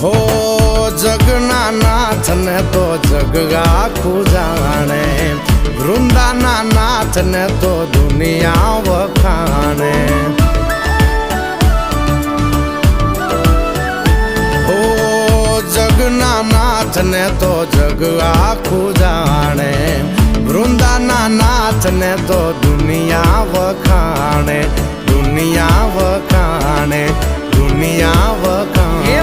હો જગના નાથ ને તો જગ આખું જાણે, વૃંદાના નાથ ને તો દુનિયા વખાણે. હો જગના નાથ ને તો જગ આખું જાણે, વૃંદાના નાથ ને તો દુનિયા વખાણે, દુનિયા વખાણે, દુનિયા વખાણે.